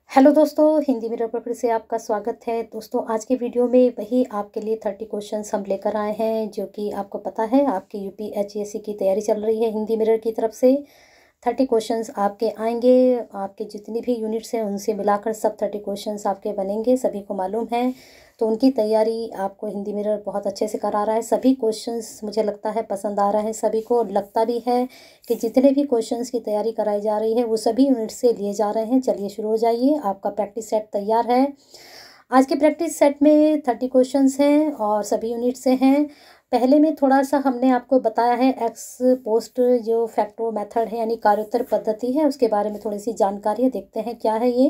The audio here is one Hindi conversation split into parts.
हेलो दोस्तों, हिंदी मिरर पर फिर से आपका स्वागत है। दोस्तों, आज के वीडियो में वही आपके लिए 30 क्वेश्चंस हम लेकर आए हैं, जो कि आपको पता है आपकी यूपीएचएससी की तैयारी चल रही है। हिंदी मिरर की तरफ से 30 क्वेश्चंस आपके आएंगे। आपके जितनी भी यूनिट्स हैं उनसे मिलाकर सब 30 क्वेश्चंस आपके बनेंगे, सभी को मालूम है। तो उनकी तैयारी आपको हिंदी मिरर बहुत अच्छे से करा रहा है। सभी क्वेश्चंस मुझे लगता है पसंद आ रहे हैं सभी को। लगता भी है कि जितने भी क्वेश्चंस की तैयारी कराई जा रही है वो सभी यूनिट से लिए जा रहे हैं। चलिए शुरू हो जाइए, आपका प्रैक्टिस सेट तैयार है। आज के प्रैक्टिस सेट में 30 क्वेश्चंस हैं और सभी यूनिट से हैं। पहले में थोड़ा सा हमने आपको बताया है एक्स पोस्ट जो फैक्टो मेथड है यानी कार्योत्तर पद्धति है, उसके बारे में थोड़ी सी जानकारी है। देखते हैं क्या है ये।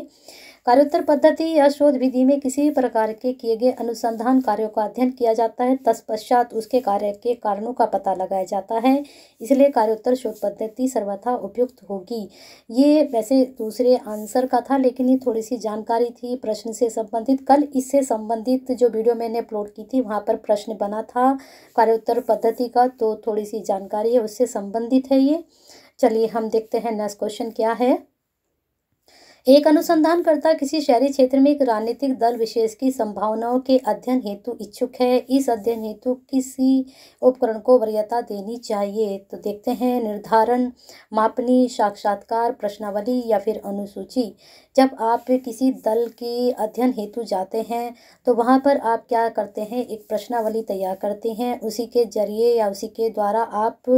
कार्योत्तर पद्धति या शोध विधि में किसी प्रकार के किए गए अनुसंधान कार्यों का अध्ययन किया जाता है, तत्पश्चात उसके कार्य के कारणों का पता लगाया जाता है। इसलिए कार्योत्तर शोध पद्धति सर्वथा उपयुक्त होगी। ये वैसे दूसरे आंसर का था, लेकिन ये थोड़ी सी जानकारी थी प्रश्न से संबंधित। कल इससे संबंधित जो वीडियो मैंने अपलोड की थी वहाँ पर प्रश्न बना था कार्योत्तर पद्धति का, तो थोड़ी सी जानकारी है उससे संबंधित है ये। चलिए हम देखते हैं नेक्स्ट क्वेश्चन क्या है। एक अनुसंधानकर्ता किसी शहरी क्षेत्र में एक राजनीतिक दल विशेष की संभावनाओं के अध्ययन हेतु इच्छुक है। इस अध्ययन हेतु किसी उपकरण को वरीयता देनी चाहिए। तो देखते हैं, निर्धारण, मापनी, साक्षात्कार, प्रश्नावली या फिर अनुसूची। जब आप किसी दल के अध्ययन हेतु जाते हैं तो वहाँ पर आप क्या करते हैं, एक प्रश्नावली तैयार करते हैं। उसी के जरिए या उसी के द्वारा आप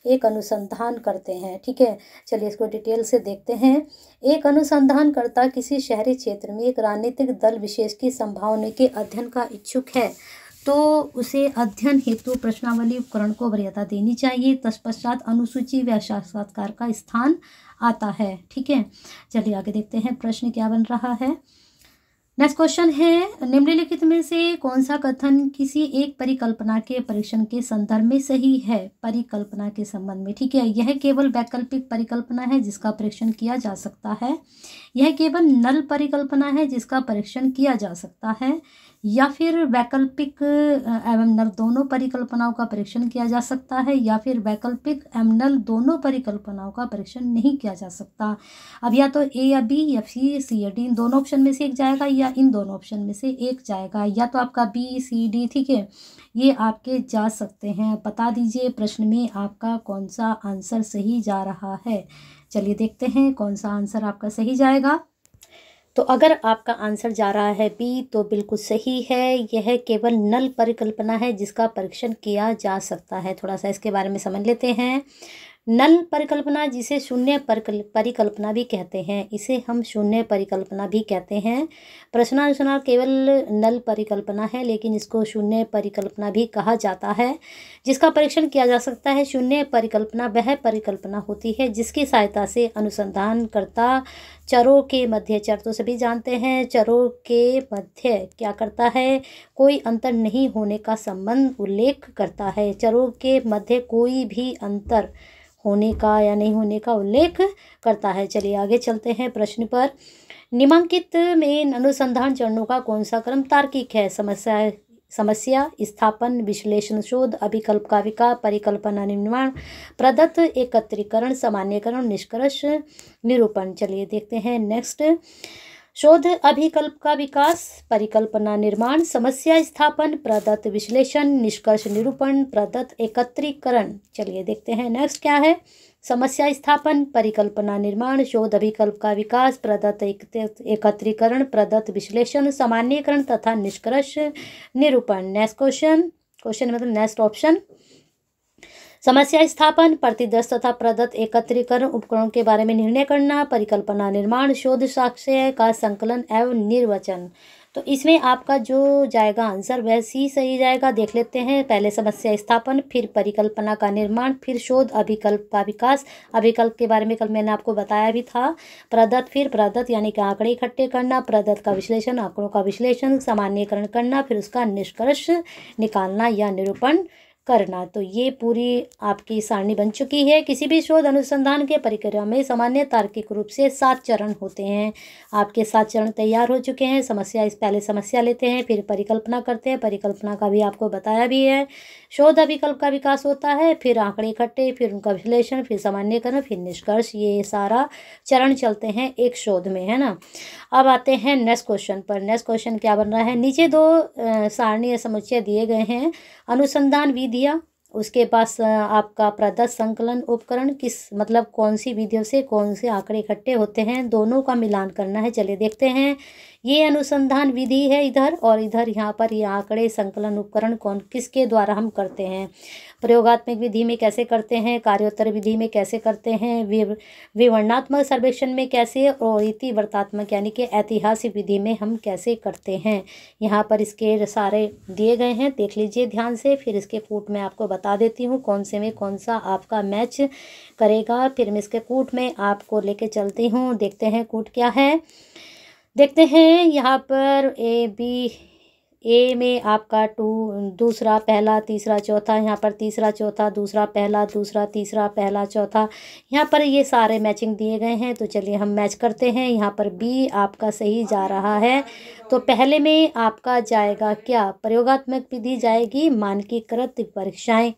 एक अनुसंधान करते हैं। ठीक है, चलिए इसको डिटेल से देखते हैं। एक अनुसंधानकर्ता किसी शहरी क्षेत्र में एक राजनीतिक दल विशेष की संभावना के अध्ययन का इच्छुक है तो उसे अध्ययन हेतु प्रश्नावली उपकरण को वरीयता देनी चाहिए। तत्पश्चात अनुसूची व साक्षात्कार का स्थान आता है। ठीक है, चलिए आगे देखते हैं प्रश्न क्या बन रहा है। नेक्स्ट क्वेश्चन है, निम्नलिखित में से कौन सा कथन किसी एक परिकल्पना के परीक्षण के संदर्भ में सही है। परिकल्पना के संबंध में, ठीक है, यह केवल वैकल्पिक परिकल्पना है जिसका परीक्षण किया जा सकता है। यह केवल नल परिकल्पना है जिसका परीक्षण किया जा सकता है, या फिर वैकल्पिक एवं नल दोनों परिकल्पनाओं का परीक्षण किया जा सकता है, या फिर वैकल्पिक एवं नल दोनों परिकल्पनाओं का परीक्षण नहीं किया जा सकता। अब या तो ए या बी या सी या डी, इन दोनों ऑप्शन में से एक जाएगा या इन दोनों ऑप्शन में से एक जाएगा, या तो आपका बी सी डी। ठीक है, ये आपके जा सकते हैं। बता दीजिए प्रश्न में आपका कौन सा आंसर सही जा रहा है। चलिए देखते हैं कौन सा आंसर आपका सही जाएगा। तो अगर आपका आंसर जा रहा है बी तो बिल्कुल सही है। यह केवल नल परिकल्पना है जिसका परीक्षण किया जा सकता है। थोड़ा सा इसके बारे में समझ लेते हैं। नल परिकल्पना, जिसे शून्य परिकल्पना भी कहते हैं, इसे हम शून्य परिकल्पना भी कहते हैं। प्रश्नानुसार केवल नल परिकल्पना है, लेकिन इसको शून्य परिकल्पना भी कहा जाता है जिसका परीक्षण किया जा सकता है। शून्य परिकल्पना वह परिकल्पना होती है जिसकी सहायता से अनुसंधानकर्ता चरों के मध्य, चर तो सभी जानते हैं, चरों के मध्य क्या करता है, कोई अंतर नहीं होने का संबंध उल्लेख करता है। चरों के मध्य कोई भी अंतर होने का या नहीं होने का उल्लेख करता है। चलिए आगे चलते हैं प्रश्न पर। निम्नलिखित में अनुसंधान चरणों का कौन सा क्रम तार्किक है। समस्या स्थापन, विश्लेषण शोध, अभिकल्प का विकास, परिकल्पना निर्माण, प्रदत्त एकत्रीकरण, सामान्यकरण, निष्कर्ष निरूपण। चलिए देखते हैं नेक्स्ट। शोध, अभिकल्प का विकास, परिकल्पना निर्माण, समस्या स्थापन, प्रदत्त विश्लेषण, निष्कर्ष निरूपण, प्रदत्त एकत्रीकरण। चलिए देखते हैं नेक्स्ट क्या है। समस्या स्थापन, परिकल्पना निर्माण, शोध, अभिकल्प का विकास, प्रदत्त एकत्रीकरण, प्रदत्त विश्लेषण, सामान्यकरण तथा निष्कर्ष निरूपण। नेक्स्ट क्वेश्चन मतलब नेक्स्ट ऑप्शन। समस्या स्थापन, प्रतिदर्श तथा प्रदत्त एकत्रीकरण उपकरणों के बारे में निर्णय करना, परिकल्पना निर्माण, शोध साक्ष्य का संकलन एवं निर्वचन। तो इसमें आपका जो जाएगा आंसर वह सी सही जाएगा। देख लेते हैं, पहले समस्या स्थापन, फिर परिकल्पना का निर्माण, फिर शोध, अभिकल्प का विकास। अभिकल्प के बारे में कल मैंने आपको बताया भी था। प्रदत्त, फिर प्रदत्त यानी कि आंकड़े इकट्ठे करना, प्रदत्त का विश्लेषण, आंकड़ों का विश्लेषण, सामान्यकरण करना, फिर उसका निष्कर्ष निकालना या निरूपण करना। तो ये पूरी आपकी सारणी बन चुकी है। किसी भी शोध अनुसंधान के प्रक्रिया में सामान्य तार्किक रूप से 7 चरण होते हैं। आपके 7 चरण तैयार हो चुके हैं। पहले समस्या लेते हैं, फिर परिकल्पना करते हैं, परिकल्पना का भी आपको बताया भी है। शोध अभिकल्प का विकास होता है, फिर आंकड़े इकट्ठे, फिर उनका विश्लेषण, फिर सामान्यकरण, फिर निष्कर्ष। ये सारा चरण चलते हैं एक शोध में, है ना। अब आते हैं नेक्स्ट क्वेश्चन पर। नेक्स्ट क्वेश्चन क्या बन रहा है, नीचे 2 सारणीय समुच्चय दिए गए हैं। अनुसंधान विधियाँ, उसके पास आपका प्रदत्त संकलन उपकरण किस मतलब कौन सी विधियों से कौन से आंकड़े इकट्ठे होते हैं, दोनों का मिलान करना है। चलिए देखते हैं। ये अनुसंधान विधि है इधर, और इधर यहाँ पर ये आंकड़े संकलन उपकरण कौन किसके द्वारा हम करते हैं। प्रयोगात्मक विधि में कैसे करते हैं, कार्योत्तर विधि में कैसे करते हैं, विवरणात्मक सर्वेक्षण में कैसे, और इतिवृत्तात्मक यानी कि ऐतिहासिक विधि में हम कैसे करते हैं। यहाँ पर इसके सारे दिए गए हैं, देख लीजिए ध्यान से। फिर इसके कूट में आपको बता देती हूँ कौन से में कौन सा आपका मैच करेगा। फिर मैं इसके कूट में आपको लेके चलती हूँ। देखते हैं कूट क्या है। देखते हैं यहाँ पर ए में आपका 2 दूसरा पहला तीसरा चौथा, यहाँ पर तीसरा चौथा दूसरा पहला दूसरा तीसरा पहला चौथा, यहाँ पर ये सारे मैचिंग दिए गए हैं। तो चलिए हम मैच करते हैं। यहाँ पर बी आपका सही जा रहा है। तो पहले में आपका जाएगा क्या, प्रयोगात्मक विधि जाएगी, मानकीकृत परीक्षाएं,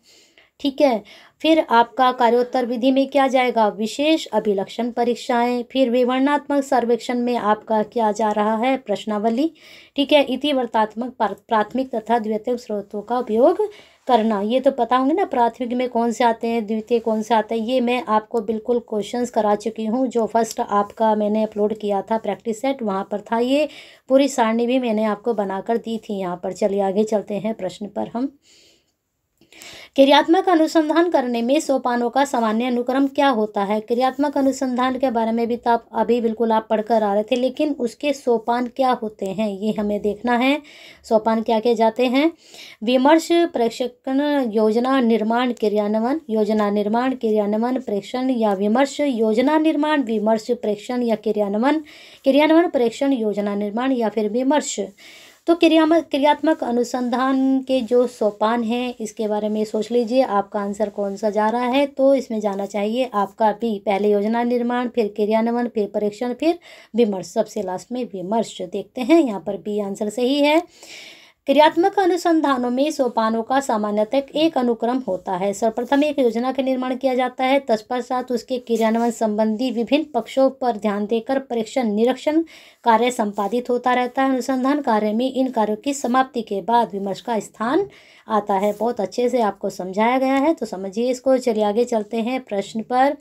ठीक है। फिर आपका कार्योत्तर विधि में क्या जाएगा, विशेष अभिलक्षण परीक्षाएं। फिर विवरणात्मक सर्वेक्षण में आपका क्या जा रहा है, प्रश्नावली, ठीक है। इतिवृत्तात्मक प्राथमिक तथा द्वितीयक स्रोतों का उपयोग करना। ये तो पता होंगे ना, प्राथमिक में कौन से आते हैं, द्वितीय कौन से आते हैं। ये मैं आपको बिल्कुल क्वेश्चंस करा चुकी हूँ। जो फर्स्ट आपका मैंने अपलोड किया था प्रैक्टिस सेट, वहाँ पर था। ये पूरी सारणी भी मैंने आपको बनाकर दी थी यहाँ पर। चलिए आगे चलते हैं प्रश्न पर हम। क्रियात्मक अनुसंधान करने में सोपानों का सामान्य अनुक्रम क्या होता है। क्रियात्मक अनुसंधान के बारे में भी तो आप अभी बिल्कुल आप पढ़कर आ रहे थे, लेकिन उसके सोपान क्या होते हैं ये हमें देखना है। सोपान क्या क्या जाते हैं, विमर्श, प्रेक्षण, योजना निर्माण, क्रियान्वयन, योजना निर्माण, क्रियान्वयन, प्रेक्षण या विमर्श, योजना निर्माण, विमर्श, प्रेक्षण या क्रियान्वयन, क्रियान्वयन, प्रेक्षण, योजना निर्माण या फिर विमर्श। तो क्रियात्मक अनुसंधान के जो सोपान हैं इसके बारे में सोच लीजिए, आपका आंसर कौन सा जा रहा है। तो इसमें जाना चाहिए आपका बी, पहले योजना निर्माण, फिर क्रियान्वयन, फिर परीक्षण, फिर विमर्श, सबसे लास्ट में विमर्श। देखते हैं यहाँ पर बी आंसर सही है। क्रियात्मक अनुसंधानों में सोपानों का सामान्यतः एक अनुक्रम होता है। सर्वप्रथम एक योजना का निर्माण किया जाता है, तत्पश्चात उसके क्रियान्वयन संबंधी विभिन्न पक्षों पर ध्यान देकर परीक्षण निरीक्षण कार्य संपादित होता रहता है। अनुसंधान कार्य में इन कार्यों की समाप्ति के बाद विमर्श का स्थान आता है। बहुत अच्छे से आपको समझाया गया है, तो समझिए इसको। चलिए आगे चलते हैं प्रश्न पर।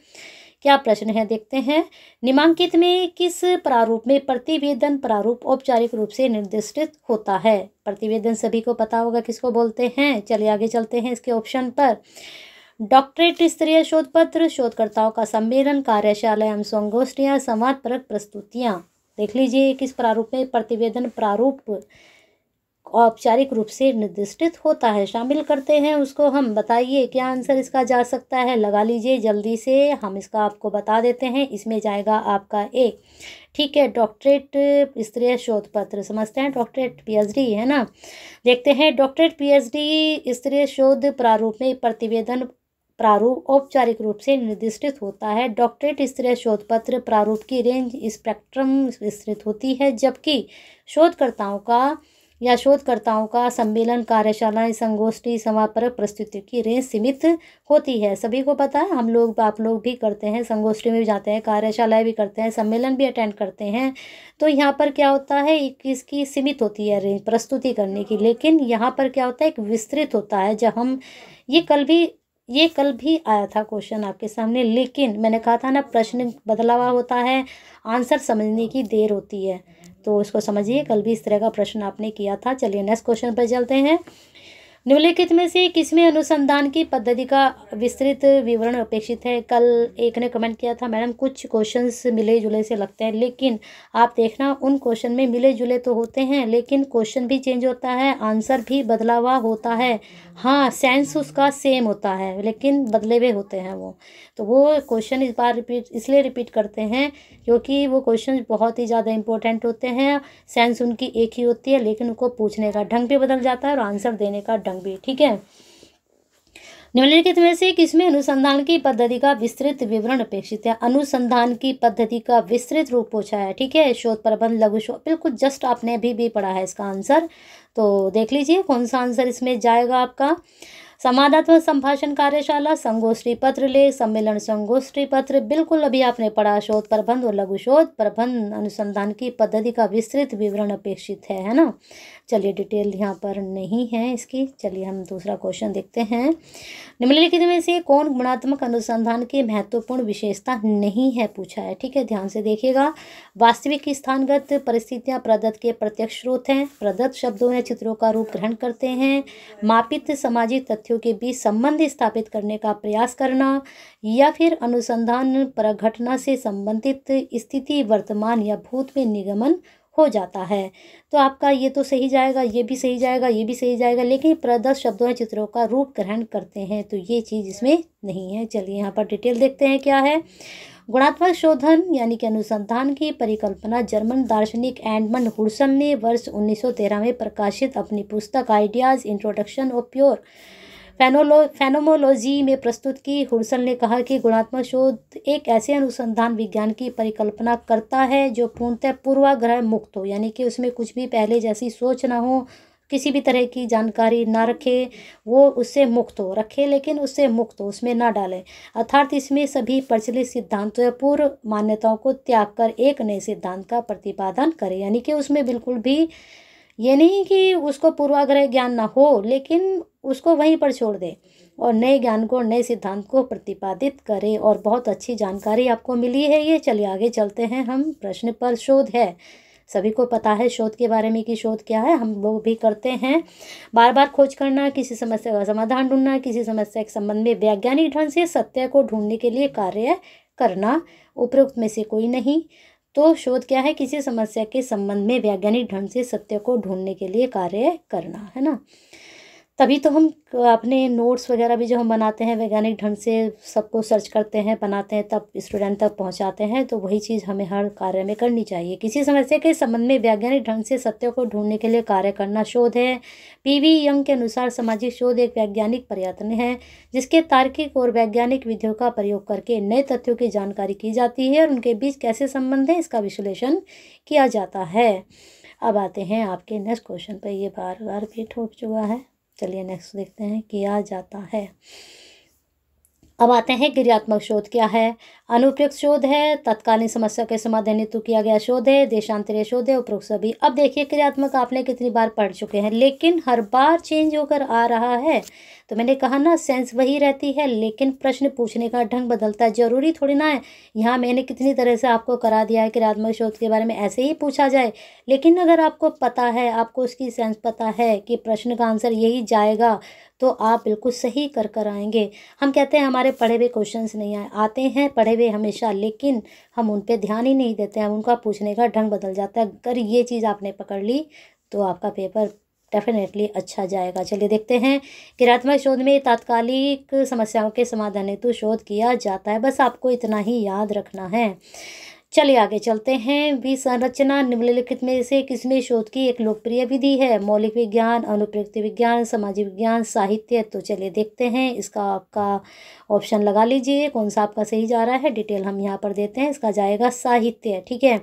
क्या प्रश्न है देखते हैं। निम्नांकित में किस प्रारूप में प्रतिवेदन प्रारूप औपचारिक रूप से निर्दिष्ट होता है। प्रतिवेदन सभी को पता होगा किसको बोलते हैं। चलिए आगे चलते हैं इसके ऑप्शन पर। डॉक्टरेट स्तरीय शोध पत्र, शोधकर्ताओं का सम्मेलन, कार्यशाला एवं संगोष्ठियाँ, संवादपरक प्रस्तुतियाँ। देख लीजिए किस प्रारूप में प्रतिवेदन प्रारूप औपचारिक रूप से निर्दिष्ट होता है। शामिल करते हैं उसको हम। बताइए क्या आंसर इसका जा सकता है, लगा लीजिए जल्दी से। हम इसका आपको बता देते हैं। इसमें जाएगा आपका ए, ठीक है। डॉक्टरेट स्तरीय शोध पत्र समझते हैं, डॉक्टरेट पीएचडी है ना। देखते हैं डॉक्टरेट पीएचडी स्तरीय शोध प्रारूप में प्रतिवेदन प्रारूप औपचारिक रूप से निर्दिष्ट होता है। डॉक्टरेट स्तरीय शोध पत्र प्रारूप की रेंज स्पेक्ट्रम विस्तृत होती है, जबकि शोधकर्ताओं का सम्मेलन, कार्यशालाएं, संगोष्ठी, संवादपरक प्रस्तुति की रेंज सीमित होती है। सभी को पता है, हम लोग आप लोग भी करते हैं, संगोष्ठी में भी जाते हैं, कार्यशालाएं भी करते हैं, सम्मेलन भी अटेंड करते हैं। तो यहाँ पर क्या होता है, इसकी सीमित होती है रेंज प्रस्तुति करने की। लेकिन यहाँ पर क्या होता है, एक विस्तृत होता है। जब हम ये कल भी आया था क्वेश्चन आपके सामने, लेकिन मैंने कहा था ना प्रश्न बदला हुआ होता है, आंसर समझने की देर होती है। तो उसको समझिए, कल भी इस तरह का प्रश्न आपने किया था। चलिए नेक्स्ट क्वेश्चन पर चलते हैं। निम्नलिखित में से किसमें अनुसंधान की पद्धति का विस्तृत विवरण अपेक्षित है। कल एक ने कमेंट किया था, मैडम कुछ क्वेश्चंस मिले जुले से लगते हैं, लेकिन आप देखना उन क्वेश्चन में मिले जुले तो होते हैं, लेकिन क्वेश्चन भी चेंज होता है, आंसर भी बदला हुआ होता है। हाँ, सेंस उसका सेम होता है, लेकिन बदले हुए होते हैं वो। तो वो क्वेश्चन इस बार इसलिए रिपीट करते हैं क्योंकि वो क्वेश्चन बहुत ही ज़्यादा इंपॉर्टेंट होते हैं। सेंस उनकी एक ही होती है, लेकिन उनको पूछने का ढंग भी बदल जाता है और आंसर देने का ढंग भी, ठीक है। निम्नलिखित में से किसमें अनुसंधान की पद्धति का विस्तृत विवरण अपेक्षित है। अनुसंधान की पद्धति का विस्तृत रूप पूछा है, ठीक है। शोध प्रबंध, लघु शोध, बिल्कुल जस्ट आपने अभी भी पढ़ा है इसका आंसर, तो देख लीजिए कौन सा आंसर इसमें जाएगा आपका। संवादात्मक संभाषण कार्यशाला, संगोष्ठी पत्र लेख, सम्मेलन संगोष्ठी पत्र, बिल्कुल अभी आपने पढ़ा। शोध प्रबंध और लघु शोध प्रबंध, अनुसंधान की पद्धति का विस्तृत विवरण अपेक्षित है ना। चलिए डिटेल यहाँ पर नहीं है इसकी। चलिए हम दूसरा क्वेश्चन देखते हैं। निम्नलिखित में से कौन गुणात्मक अनुसंधान की महत्वपूर्ण विशेषता नहीं है, पूछा है, ठीक है। ध्यान से देखिएगा। वास्तविक स्थानगत परिस्थितियां प्रदत्त के प्रत्यक्ष स्रोत हैं, प्रदत्त शब्दों या चित्रों का रूप ग्रहण करते हैं, मापित सामाजिक तथ्यों के बीच संबंध स्थापित करने का प्रयास करना, या फिर अनुसंधान पर घटना से संबंधित स्थिति वर्तमान या भूत में निगमन हो जाता है। तो आपका ये तो सही जाएगा, ये भी सही जाएगा, ये भी सही जाएगा, लेकिन प्रदत्त शब्दों या चित्रों का रूप ग्रहण करते हैं, तो ये चीज़ इसमें नहीं है। चलिए यहाँ पर डिटेल देखते हैं क्या है। गुणात्मक शोधन यानी कि अनुसंधान की परिकल्पना जर्मन दार्शनिक एडमंड हुड्सन ने वर्ष 1913 में प्रकाशित अपनी पुस्तक आइडियाज इंट्रोडक्शन ऑफ प्योर फेनोमोलॉजी में प्रस्तुत की। हुड्सन ने कहा कि गुणात्मक शोध एक ऐसे अनुसंधान विज्ञान की परिकल्पना करता है जो पूर्णतः पूर्वाग्रह मुक्त हो, यानी कि उसमें कुछ भी पहले जैसी सोच ना हो, किसी भी तरह की जानकारी ना रखे, वो उससे मुक्त हो, रखे लेकिन उससे मुक्त हो, उसमें ना डाले। अर्थात इसमें सभी प्रचलित सिद्धांतों या पूर्व मान्यताओं को त्याग कर एक नए सिद्धांत का प्रतिपादन करे, यानी कि उसमें बिल्कुल भी ये नहीं कि उसको पूर्वाग्रह ज्ञान ना हो, लेकिन उसको वहीं पर छोड़ दे और नए ज्ञान को, नए सिद्धांत को प्रतिपादित करे। और बहुत अच्छी जानकारी आपको मिली है ये। चलिए आगे चलते हैं हम प्रश्न पर। शोध है, सभी को पता है शोध के बारे में कि शोध क्या है, हम लोग भी करते हैं। बार बार खोज करना, किसी समस्या का समाधान ढूंढना, किसी समस्या के संबंध में वैज्ञानिक ढंग से सत्य को ढूंढने के लिए कार्य करना, उपरोक्त में से कोई नहीं। तो शोध क्या है? किसी समस्या के संबंध में वैज्ञानिक ढंग से सत्य को ढूंढने के लिए कार्य करना, है ना। तभी तो हम अपने नोट्स वगैरह भी जो हम बनाते हैं वैज्ञानिक ढंग से सबको सर्च करते हैं, बनाते हैं, तब स्टूडेंट तक पहुंचाते हैं। तो वही चीज़ हमें हर कार्य में करनी चाहिए। किसी समस्या के संबंध में वैज्ञानिक ढंग से सत्य को ढूंढने के लिए कार्य करना शोध है। पीवी यंग के अनुसार सामाजिक शोध एक वैज्ञानिक प्रयत्न है जिसके तार्किक और वैज्ञानिक विधियों का प्रयोग करके नए तथ्यों की जानकारी की जाती है और उनके बीच कैसे संबंध है इसका विश्लेषण किया जाता है। अब आते हैं आपके नेक्स्ट क्वेश्चन पर। ये बार बार रिपीट हो चुका है। चलिए नेक्स्ट देखते हैं, किया जाता है। अब आते हैं क्रियात्मक शोध क्या है। अनुप्रयुक्त शोध है, तत्कालीन समस्या के समाधान हेतु किया गया शोध है, देशांतरीय शोध है, उपरोक्त सभी। अब देखिए क्रियात्मक आपने कितनी बार पढ़ चुके हैं, लेकिन हर बार चेंज होकर आ रहा है। तो मैंने कहा ना, सेंस वही रहती है लेकिन प्रश्न पूछने का ढंग बदलता है। जरूरी थोड़ी ना है यहाँ मैंने कितनी तरह से आपको करा दिया है क्रियात्मक शोध के बारे में ऐसे ही पूछा जाए, लेकिन अगर आपको पता है, आपको उसकी सेंस पता है कि प्रश्न का आंसर यही जाएगा, तो आप बिल्कुल सही कर आएंगे। हम कहते हैं हमारे पढ़े हुए क्वेश्चंस नहीं आते हैं, पढ़े हुए हमेशा, लेकिन हम उन पे ध्यान ही नहीं देते हैं, उनका पूछने का ढंग बदल जाता है। अगर ये चीज़ आपने पकड़ ली तो आपका पेपर डेफिनेटली अच्छा जाएगा। चलिए देखते हैं। क्रियात्मक शोध में तात्कालिक समस्याओं के समाधान हेतु शोध किया जाता है, बस आपको इतना ही याद रखना है। चलिए आगे चलते हैं। विसंरचना निम्नलिखित में से किसमें शोध की एक लोकप्रिय विधि है? मौलिक विज्ञान, अनुप्रयुक्त विज्ञान, सामाजिक विज्ञान, साहित्य। तो चलिए देखते हैं, इसका आपका ऑप्शन लगा लीजिए कौन सा आपका सही जा रहा है। डिटेल हम यहाँ पर देते हैं, इसका जाएगा साहित्य, ठीक है।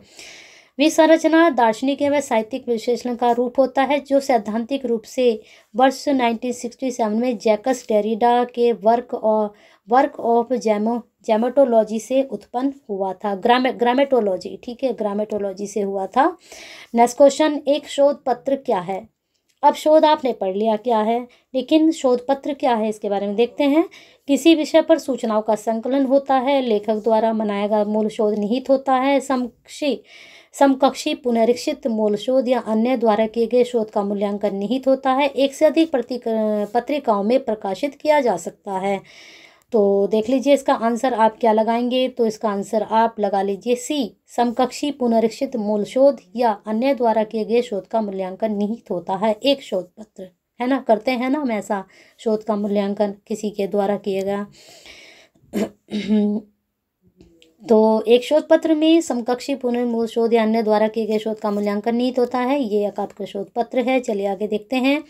विसंरचना दार्शनिक एवं साहित्यिक विश्लेषण का रूप होता है जो सैद्धांतिक रूप से वर्ष 1967 में जैकस डेरिडा के वर्क ऑफ जैमेटोलॉजी से उत्पन्न हुआ था। ग्रामेटोलॉजी, ठीक है, ग्रामेटोलॉजी से हुआ था। नेक्स्ट क्वेश्चन, एक शोध पत्र क्या है? अब शोध आपने पढ़ लिया क्या है, लेकिन शोध पत्र क्या है इसके बारे में देखते हैं। किसी विषय पर सूचनाओं का संकलन होता है, लेखक द्वारा बनाया गया मूल शोध निहित होता है, समकक्षी पुनरीक्षित मूल शोध या अन्य द्वारा किए गए शोध का मूल्यांकन निहित होता है, एक से अधिक पत्रिकाओं में प्रकाशित किया जा सकता है। तो देख लीजिए इसका आंसर आप क्या लगाएंगे। तो इसका आंसर आप लगा लीजिए सी, समकक्षी पुनरीक्षित मूल शोध या अन्य द्वारा किए गए शोध का मूल्यांकन निहित होता है एक शोध पत्र, है ना। करते हैं ना हम ऐसा, शोध का मूल्यांकन किसी के द्वारा किया गया। तो एक शोध पत्र में समकक्षी पुनर्मूल शोध या अन्य द्वारा किए गए शोध का मूल्यांकन निहित होता है। ये एक आपका शोध पत्र है। चलिए आगे देखते हैं।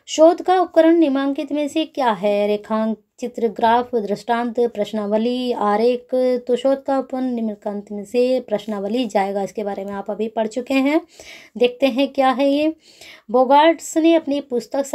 शोध का उपकरण निम्नलिखित में से क्या है? रेखांक चित्र, ग्राफ, दृष्टांत, प्रश्नावली, आरेख। तो शोध का उपवन निम्नलिखित में से प्रश्नावली जाएगा। इसके बारे में आप अभी पढ़ चुके हैं। देखते हैं क्या है ये। बोगार्ट्स ने अपनी पुस्तक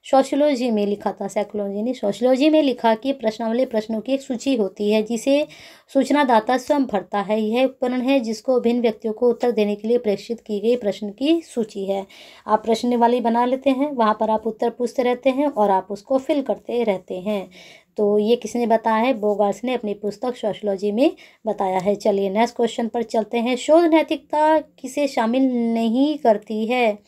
सोशियोलॉजी में लिखा था, साइकोलॉजी नहीं सोशियोलॉजी में लिखा कि प्रश्नावली प्रश्नों की एक सूची होती है जिसे सूचनादाता स्वयं भरता है। यह उपकरण है जिसको भिन्न व्यक्तियों को उत्तर देने के लिए प्रेषित की गई प्रश्न की सूची है। आप प्रश्नावली बना लेते हैं, वहाँ पर आप उत्तर पूछते रहते हैं और आप उसको फिल करते रहते हैं। तो ये किसने बताया है? बोगार्ट्स ने अपनी पुस्तक सोशियोलॉजी में बताया है। चलिए नेक्स्ट क्वेश्चन पर चलते हैं। शोध नैतिकता किसे शामिल नहीं करती है?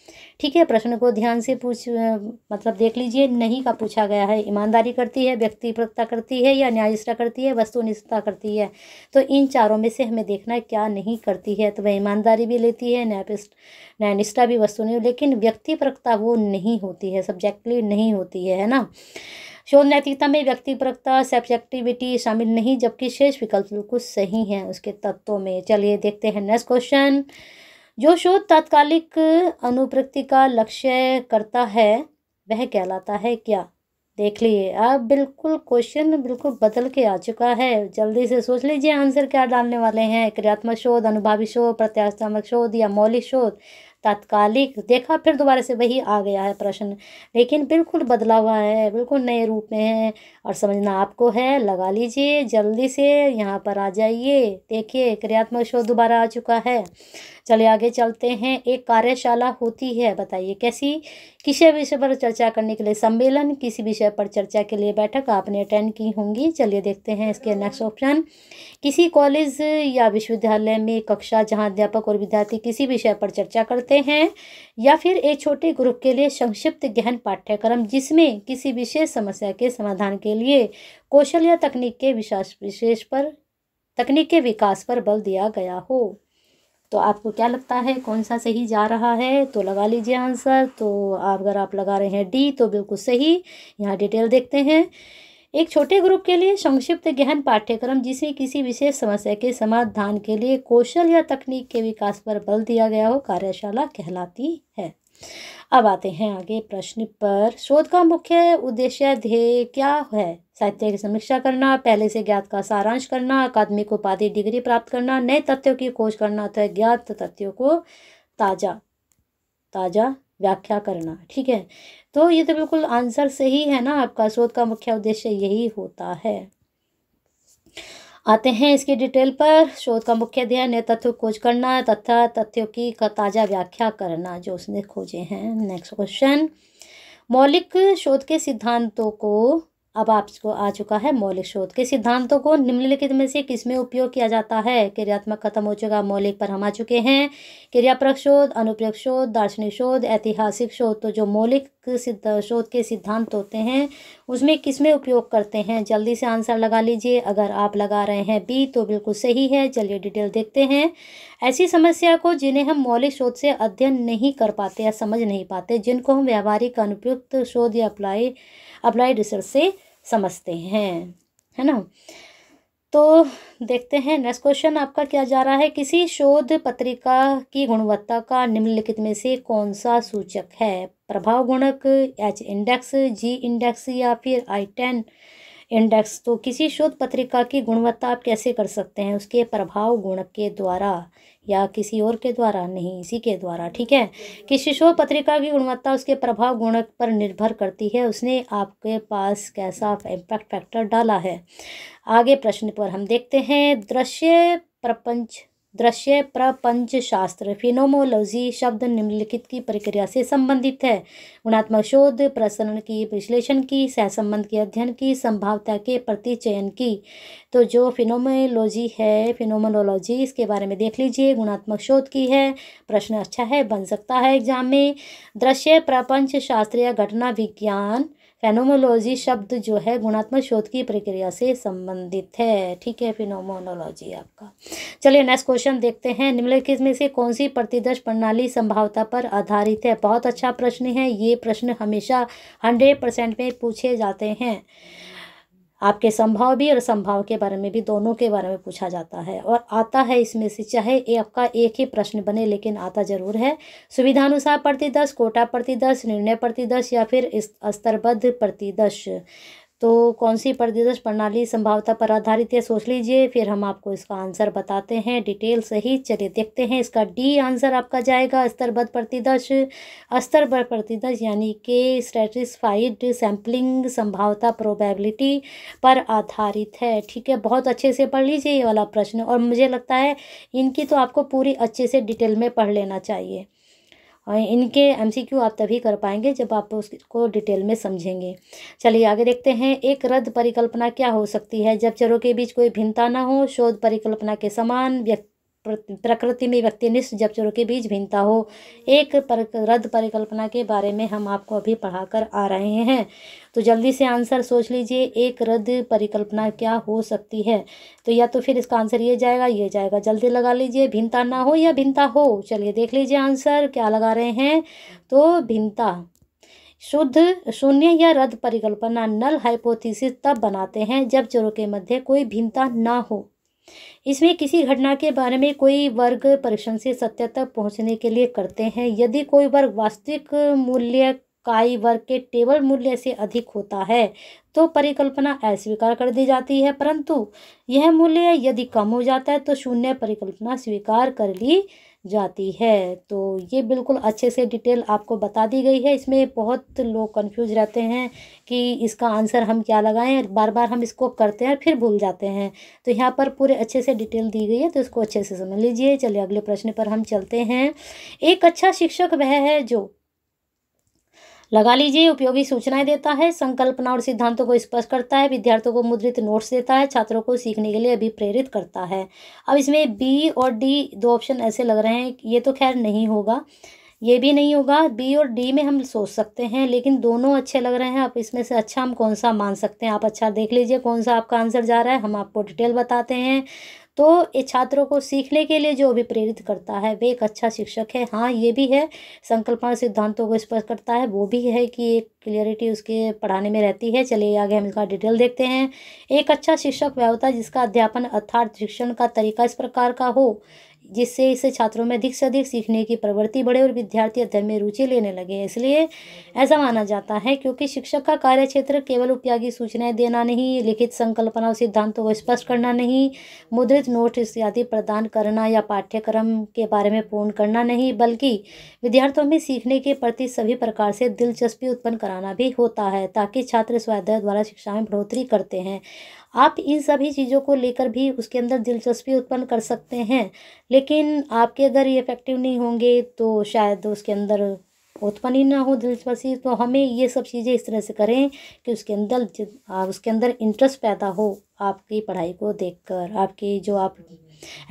ठीक है, प्रश्न को ध्यान से मतलब देख लीजिए। नहीं का पूछा गया है। ईमानदारी करती है, व्यक्तिपरकता करती है, या न्यायनिष्ठा करती है, वस्तुनिष्ठता करती है। तो इन चारों में से हमें देखना है क्या नहीं करती है। तो वह ईमानदारी भी लेती है, न्यायनिष्ठा भी, वस्तु नहीं, लेकिन व्यक्तिपरकता वो नहीं होती है, सब्जेक्टिव नहीं होती है ना। शोध नैतिकता में व्यक्तिपरकता, सब्जेक्टिविटी शामिल नहीं, जबकि शेष विकल्प बिल्कुल सही हैं उसके तत्वों में। चलिए देखते हैं नेक्स्ट क्वेश्चन। जो शोध तात्कालिक अनुप्रयुक्ति का लक्ष्य करता है वह कहलाता है क्या? देख लिए अब बिल्कुल क्वेश्चन बिल्कुल बदल के आ चुका है। जल्दी से सोच लीजिए आंसर क्या डालने वाले हैं। क्रियात्मक शोध, अनुभवी शोध, प्रत्यास्थात्मक शोध या मौलिक शोध? तात्कालिक। देखा, फिर दोबारा से वही आ गया है प्रश्न, लेकिन बिल्कुल बदला हुआ है, बिल्कुल नए रूप में है और समझना आपको है। लगा लीजिए जल्दी से, यहाँ पर आ जाइए। देखिए क्रियात्मक शोध दोबारा आ चुका है। चलिए आगे चलते हैं। एक कार्यशाला होती है, बताइए कैसी? किसी विषय पर चर्चा करने के लिए सम्मेलन, किसी विषय पर चर्चा के लिए बैठक आपने अटेंड की होंगी। चलिए देखते हैं इसके नेक्स्ट ऑप्शन। किसी कॉलेज या विश्वविद्यालय में कक्षा जहां अध्यापक और विद्यार्थी किसी विषय पर चर्चा करते हैं, या फिर एक छोटे ग्रुप के लिए संक्षिप्त गहन पाठ्यक्रम जिसमें किसी विशेष समस्या के समाधान के लिए कौशल या तकनीक के विकास पर बल दिया गया हो। तो आपको क्या लगता है कौन सा सही जा रहा है? तो लगा लीजिए आंसर। तो अगर आप लगा रहे हैं डी तो बिल्कुल सही। यहाँ डिटेल देखते हैं। एक छोटे ग्रुप के लिए संक्षिप्त गहन पाठ्यक्रम जिसमें किसी विशेष समस्या के समाधान के लिए कौशल या तकनीक के विकास पर बल दिया गया हो, कार्यशाला कहलाती है। अब आते हैं आगे प्रश्न पर। शोध का मुख्य उद्देश्य ध्येय क्या है? साहित्य की समीक्षा करना, पहले से ज्ञात का सारांश करना, अकादमिक उपाधि डिग्री प्राप्त करना, नए तथ्यों की खोज करना अथवा ज्ञात तथ्यों को ताजा व्याख्या करना। ठीक है, तो ये तो बिल्कुल आंसर सही है ना आपका। शोध का मुख्य उद्देश्य यही होता है। आते हैं इसकी डिटेल पर। शोध का मुख्य ध्येय नए तथ्यों की खोज करना तथा तथ्यों की ताजा व्याख्या करना जो उसने खोजे हैं। Next question. मौलिक शोध के सिद्धांतों को, अब आपको आ चुका है मौलिक शोध के सिद्धांतों को निम्नलिखित में से किसमें उपयोग किया जाता है? क्रियात्मक खत्म हो चुका, मौलिक पर हम आ चुके हैं। क्रियापरक शोध, अनुप्रयोग शोध, दार्शनिक शोध, ऐतिहासिक शोध। तो जो मौलिक शोध के सिद्धांत होते हैं उसमें किसमें उपयोग करते हैं? जल्दी से आंसर लगा लीजिए। अगर आप लगा रहे हैं बी तो बिल्कुल सही है। चलिए डिटेल देखते हैं। ऐसी समस्या को जिन्हें हम मौलिक शोध से अध्ययन नहीं कर पाते या समझ नहीं पाते, जिनको हम व्यावहारिक अनुप्रयुक्त शोध या अप्लाइड रिसर्च से समझते हैं, है ना। तो देखते हैं नेक्स्ट क्वेश्चन आपका क्या जा रहा है। किसी शोध पत्रिका की गुणवत्ता का निम्नलिखित में से कौन सा सूचक है? प्रभाव गुणक, एच इंडेक्स, जी इंडेक्स या फिर I10 इंडेक्स। तो किसी शोध पत्रिका की गुणवत्ता आप कैसे कर सकते हैं? उसके प्रभाव गुणक के द्वारा या किसी और के द्वारा? नहीं, इसी के द्वारा। ठीक है, किसी शोध पत्रिका की गुणवत्ता उसके प्रभाव गुणक पर निर्भर करती है, उसने आपके पास कैसा इम्पैक्ट फैक्टर डाला है। आगे प्रश्न पर हम देखते हैं। दृश्य प्रपंच शास्त्र, फिनोमोलॉजी शब्द निम्नलिखित की प्रक्रिया से संबंधित है? गुणात्मक शोध, प्रसरण की, विश्लेषण की, सहसंबंध के अध्ययन की, संभाव्यता के प्रतिचयन की। तो जो फिनोमोलॉजी है, फिनोमोलॉजी इसके बारे में देख लीजिए, गुणात्मक शोध की है। प्रश्न अच्छा है, बन सकता है एग्जाम में। दृश्य प्रपंच शास्त्र या घटना विज्ञान, फेनोमोलॉजी शब्द जो है गुणात्मक शोध की प्रक्रिया से संबंधित है। ठीक है, फिनोमोलॉजी आपका। चलिए नेक्स्ट क्वेश्चन देखते हैं। निम्नलिखित में से कौन सी प्रतिदर्श प्रणाली संभाव्यता पर आधारित है? बहुत अच्छा प्रश्न है ये। प्रश्न हमेशा 100% में पूछे जाते हैं। आपके संभाव भी और संभाव के बारे में भी, दोनों के बारे में पूछा जाता है और आता है इसमें से, चाहे आपका एक ही प्रश्न बने लेकिन आता जरूर है। सुविधानुसार प्रतिदर्श, कोटा प्रतिदर्श, निर्णय प्रतिदर्श या फिर स्तरबद्ध प्रतिदर्श। तो कौन सी प्रतिदर्श प्रणाली संभाव्यता पर आधारित है, सोच लीजिए, फिर हम आपको इसका आंसर बताते हैं डिटेल सही। चलिए देखते हैं, इसका डी आंसर आपका जाएगा स्तरबद्ध प्रतिदर्श। स्तरबद्ध प्रतिदर्श यानी कि स्ट्रेटिस्फाइड सैम्पलिंग संभाव्यता प्रोबेबिलिटी पर आधारित है। ठीक है, बहुत अच्छे से पढ़ लीजिए ये वाला प्रश्न, और मुझे लगता है इनकी तो आपको पूरी अच्छे से डिटेल में पढ़ लेना चाहिए। और इनके एमसीक्यू आप तभी कर पाएंगे जब आप उसको डिटेल में समझेंगे। चलिए आगे देखते हैं, एक रद्द परिकल्पना क्या हो सकती है, जब चरों के बीच कोई भिन्नता न हो, शोध परिकल्पना के समान, प्रकृति में व्यक्तिनिष्ठ जब चरों के बीच भिन्नता हो। एक रद्द परिकल्पना के बारे में हम आपको अभी पढ़ाकर आ रहे हैं, तो जल्दी से आंसर सोच लीजिए, एक रद्द परिकल्पना क्या हो सकती है। तो या तो फिर इसका आंसर ये जाएगा, जल्दी लगा लीजिए, भिन्नता ना हो या भिन्नता हो। चलिए देख लीजिए आंसर क्या लगा रहे हैं, तो भिन्नता। शुद्ध शून्य या रद्द परिकल्पना नल हाइपोथेसिस तब बनाते हैं जब चरों के मध्य कोई भिन्नता ना हो। इसमें किसी घटना के बारे में कोई वर्ग परीक्षण से सत्य तक पहुंचने के लिए करते हैं। यदि कोई वर्ग वास्तविक मूल्य काई वर्ग के टेबल मूल्य से अधिक होता है तो परिकल्पना अस्वीकार कर दी जाती है, परंतु यह मूल्य यदि कम हो जाता है तो शून्य परिकल्पना स्वीकार कर ली जाती है। तो ये बिल्कुल अच्छे से डिटेल आपको बता दी गई है। इसमें बहुत लोग कंफ्यूज रहते हैं कि इसका आंसर हम क्या लगाएं, बार बार हम इसको करते हैं फिर भूल जाते हैं, तो यहाँ पर पूरे अच्छे से डिटेल दी गई है, तो इसको अच्छे से समझ लीजिए। चलिए अगले प्रश्न पर हम चलते हैं। एक अच्छा शिक्षक वह है जो, लगा लीजिए, उपयोगी सूचनाएं देता है, संकल्पना और सिद्धांतों को स्पष्ट करता है, विद्यार्थियों को मुद्रित नोट्स देता है, छात्रों को सीखने के लिए अभिप्रेरित करता है। अब इसमें बी और डी दो ऑप्शन ऐसे लग रहे हैं, ये तो खैर नहीं होगा, ये भी नहीं होगा, बी और डी में हम सोच सकते हैं, लेकिन दोनों अच्छे लग रहे हैं। आप इसमें से अच्छा हम कौन सा मान सकते हैं, आप अच्छा देख लीजिए कौन सा आपका आंसर जा रहा है, हम आपको डिटेल बताते हैं। तो ये छात्रों को सीखने के लिए जो भी प्रेरित करता है वे एक अच्छा शिक्षक है। हाँ ये भी है, संकल्पना सिद्धांतों को स्पष्ट करता है, वो भी है कि एक क्लियरिटी उसके पढ़ाने में रहती है। चलिए आगे हम इसका डिटेल देखते हैं। एक अच्छा शिक्षक वह होता है जिसका अध्यापन अर्थात शिक्षण का तरीका इस प्रकार का हो जिससे इसे छात्रों में अधिक से अधिक सीखने की प्रवृत्ति बढ़े और विद्यार्थी अध्ययन में रुचि लेने लगे। इसलिए ऐसा माना जाता है क्योंकि शिक्षक का कार्य क्षेत्र केवल उपयोगी सूचनाएं देना नहीं, लिखित संकल्पना और सिद्धांतों को स्पष्ट करना नहीं, मुद्रित नोट इत्यादि प्रदान करना या पाठ्यक्रम के बारे में पूर्ण करना नहीं, बल्कि विद्यार्थियों में सीखने के प्रति सभी प्रकार से दिलचस्पी उत्पन्न कराना भी होता है ताकि छात्र स्वाध्याय द्वारा शिक्षा में बढ़ोतरी करते हैं। आप इन सभी चीज़ों को लेकर भी उसके अंदर दिलचस्पी उत्पन्न कर सकते हैं, लेकिन आपके अगर ये इफेक्टिव नहीं होंगे तो शायद उसके अंदर उत्पन्न ही ना हो दिलचस्पी। तो हमें ये सब चीज़ें इस तरह से करें कि उसके अंदर इंटरेस्ट पैदा हो आपकी पढ़ाई को देखकर, आपकी जो आप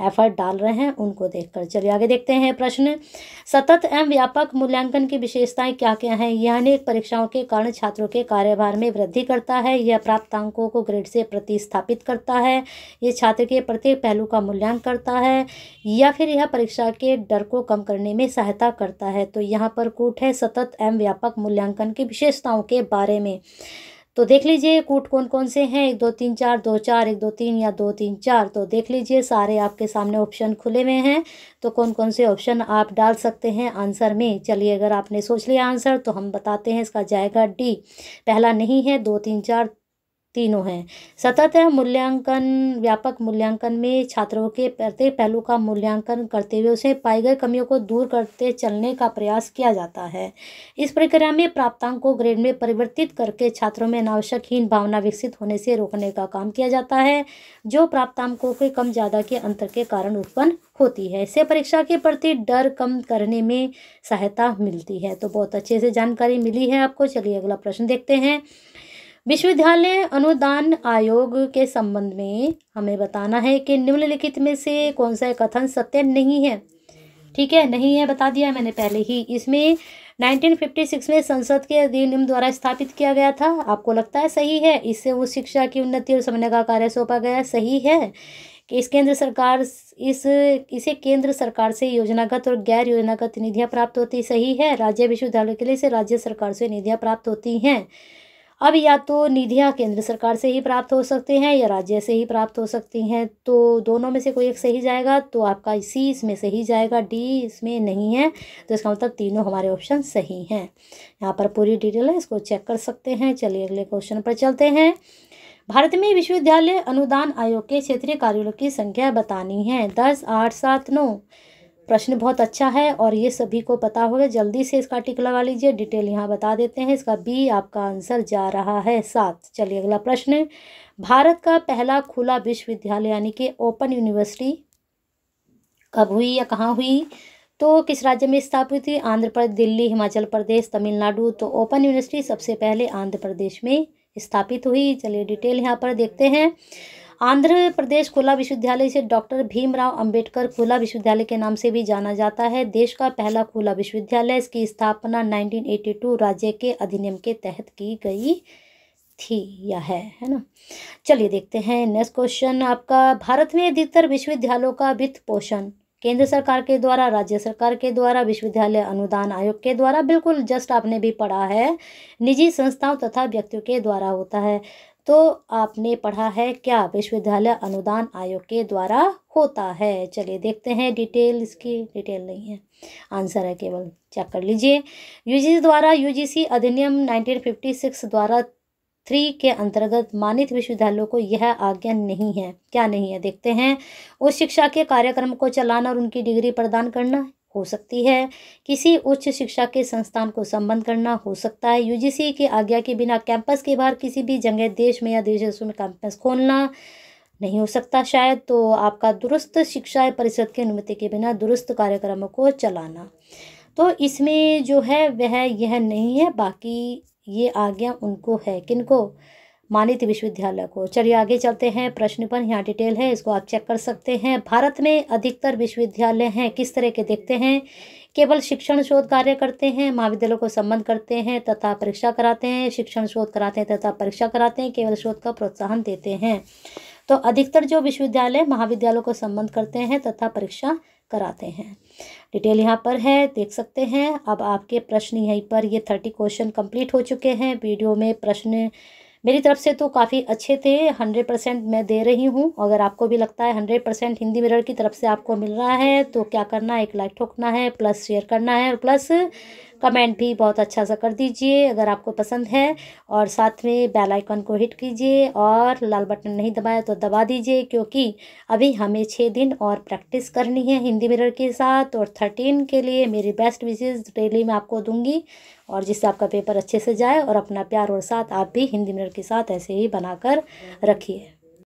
एफर्ट डाल रहे हैं उनको देखकर। चलिए आगे देखते हैं प्रश्न। सतत एवं व्यापक मूल्यांकन की विशेषताएं क्या क्या हैं। यह अनेक परीक्षाओं के कारण छात्रों के कार्यभार में वृद्धि करता है, यह प्राप्तांकों को ग्रेड से प्रतिस्थापित करता है, ये छात्र के प्रत्येक पहलू का मूल्यांकन करता है, या फिर यह परीक्षा के डर को कम करने में सहायता करता है। तो यहाँ पर कूट है सतत एवं व्यापक मूल्यांकन की विशेषताओं के बारे में। तो देख लीजिए कूट कौन कौन से हैं, 1 2 3 4 2 4 1 2 3 या 2 3 4। तो देख लीजिए सारे आपके सामने ऑप्शन खुले हुए हैं, तो कौन कौन से ऑप्शन आप डाल सकते हैं आंसर में। चलिए अगर आपने सोच लिया आंसर तो हम बताते हैं, इसका जाएगा डी। पहला नहीं है, 2 3 4 तीनों हैं। सतत मूल्यांकन व्यापक मूल्यांकन में छात्रों के प्रत्येक पहलू का मूल्यांकन करते हुए उसे पाई गई कमियों को दूर करते चलने का प्रयास किया जाता है। इस प्रक्रिया में प्राप्तांक को ग्रेड में परिवर्तित करके छात्रों में अनावश्यक हीन भावना विकसित होने से रोकने का काम किया जाता है, जो प्राप्तांकों के कम ज़्यादा के अंतर के कारण उत्पन्न होती है। इससे परीक्षा के प्रति डर कम करने में सहायता मिलती है। तो बहुत अच्छे से जानकारी मिली है आपको। चलिए अगला प्रश्न देखते हैं। विश्वविद्यालय अनुदान आयोग के संबंध में हमें बताना है कि निम्नलिखित में से कौन सा कथन सत्य नहीं है। ठीक है, नहीं है बता दिया मैंने पहले ही। इसमें 1956 में संसद के अधिनियम द्वारा स्थापित किया गया था, आपको लगता है सही है, इससे उस शिक्षा की उन्नति और समन्वय का कार्य सौंपा गया। सही है कि इसे केंद्र सरकार से योजनागत और गैर योजनागत निधियाँ प्राप्त होती। सही है, राज्य विश्वविद्यालय के लिए से राज्य सरकार से निधियाँ प्राप्त होती हैं। अब या तो निधियाँ केंद्र सरकार से ही प्राप्त हो सकती हैं या राज्य से ही प्राप्त हो सकती हैं, तो दोनों में से कोई एक सही जाएगा, तो आपका सी इसमें सही जाएगा, डी इसमें नहीं है, तो इसका मतलब तीनों हमारे ऑप्शन सही हैं। यहाँ पर पूरी डिटेल है, इसको चेक कर सकते हैं। चलिए अगले क्वेश्चन पर चलते हैं। भारत में विश्वविद्यालय अनुदान आयोग के क्षेत्रीय कार्यालयों की संख्या बतानी है। 10, 8, 7, 9। प्रश्न बहुत अच्छा है और ये सभी को पता होगा, जल्दी से इसका टिक लगा लीजिए। डिटेल यहाँ बता देते हैं। इसका बी आपका आंसर जा रहा है 7। चलिए अगला प्रश्न। भारत का पहला खुला विश्वविद्यालय यानी कि ओपन यूनिवर्सिटी कब हुई या कहाँ हुई? तो किस राज्य में स्थापित हुई? आंध्र प्रदेश, दिल्ली, हिमाचल प्रदेश, तमिलनाडु। तो ओपन यूनिवर्सिटी सबसे पहले आंध्र प्रदेश में स्थापित हुई। चलिए डिटेल यहाँ पर देखते हैं। आंध्र प्रदेश खुला विश्वविद्यालय से डॉक्टर भीमराव अंबेडकर खुला विश्वविद्यालय के नाम से भी जाना जाता है। देश का पहला खुला विश्वविद्यालय, इसकी स्थापना 1982 राज्य के अधिनियम के तहत की गई थी या है ना। चलिए देखते हैं नेक्स्ट क्वेश्चन आपका। भारत में अधिकतर विश्वविद्यालयों का वित्त पोषण केंद्र सरकार के द्वारा, राज्य सरकार के द्वारा, विश्वविद्यालय अनुदान आयोग के द्वारा, बिल्कुल जस्ट आपने भी पढ़ा है, निजी संस्थाओं तथा व्यक्तियों के द्वारा होता है। तो आपने पढ़ा है क्या? विश्वविद्यालय अनुदान आयोग के द्वारा होता है। चलिए देखते हैं डिटेल, इसकी डिटेल नहीं है, आंसर है केवल, चेक कर लीजिए। यूजीसी द्वारा, यूजीसी अधिनियम 1956 द्वारा 3 के अंतर्गत मानित विश्वविद्यालयों को यह आज्ञा नहीं है। क्या नहीं है देखते हैं। उच्च शिक्षा के कार्यक्रम को चलाना और उनकी डिग्री प्रदान करना हो सकती है। किसी उच्च शिक्षा के संस्थान को संबद्ध करना हो सकता है। यूजीसी की आज्ञा के बिना कैंपस के बाहर किसी भी जगह देश में या देशों में कैंपस खोलना नहीं हो सकता शायद। तो आपका दुरुस्त शिक्षा परिषद की अनुमति के बिना दुरुस्त कार्यक्रमों को चलाना, तो इसमें जो है वह यह नहीं है। बाकी ये आज्ञा उनको है, किनको? मानित विश्वविद्यालय को। चलिए आगे चलते हैं प्रश्न पर, यहाँ डिटेल है, इसको आप चेक कर सकते हैं। भारत में अधिकतर विश्वविद्यालय हैं किस तरह के देखते हैं? केवल शिक्षण शोध कार्य करते हैं, महाविद्यालयों को संबद्ध करते हैं तथा परीक्षा कराते हैं, शिक्षण शोध कराते हैं तथा परीक्षा कराते हैं, केवल शोध का प्रोत्साहन देते हैं। तो अधिकतर जो विश्वविद्यालय महाविद्यालयों को संबद्ध करते हैं तथा परीक्षा कराते हैं। डिटेल यहाँ पर है, देख सकते हैं। अब आपके प्रश्न यहीं पर, ये 30 क्वेश्चन कंप्लीट हो चुके हैं। वीडियो में प्रश्न मेरी तरफ से तो काफ़ी अच्छे थे, 100% मैं दे रही हूँ। अगर आपको भी लगता है 100% हिंदी मिरर की तरफ से आपको मिल रहा है तो क्या करना है, एक लाइक ठोकना है, प्लस शेयर करना है और प्लस कमेंट भी बहुत अच्छा सा कर दीजिए अगर आपको पसंद है। और साथ में बेल आइकन को हिट कीजिए और लाल बटन नहीं दबाया तो दबा दीजिए, क्योंकि अभी हमें 6 दिन और प्रैक्टिस करनी है हिंदी मिरर के साथ। और 13 के लिए मेरी बेस्ट विशेज़ डेली मैं आपको दूंगी, और जिससे आपका पेपर अच्छे से जाए। और अपना प्यार और साथ आप भी हिंदी मिरर के साथ ऐसे ही बनाकर रखिए।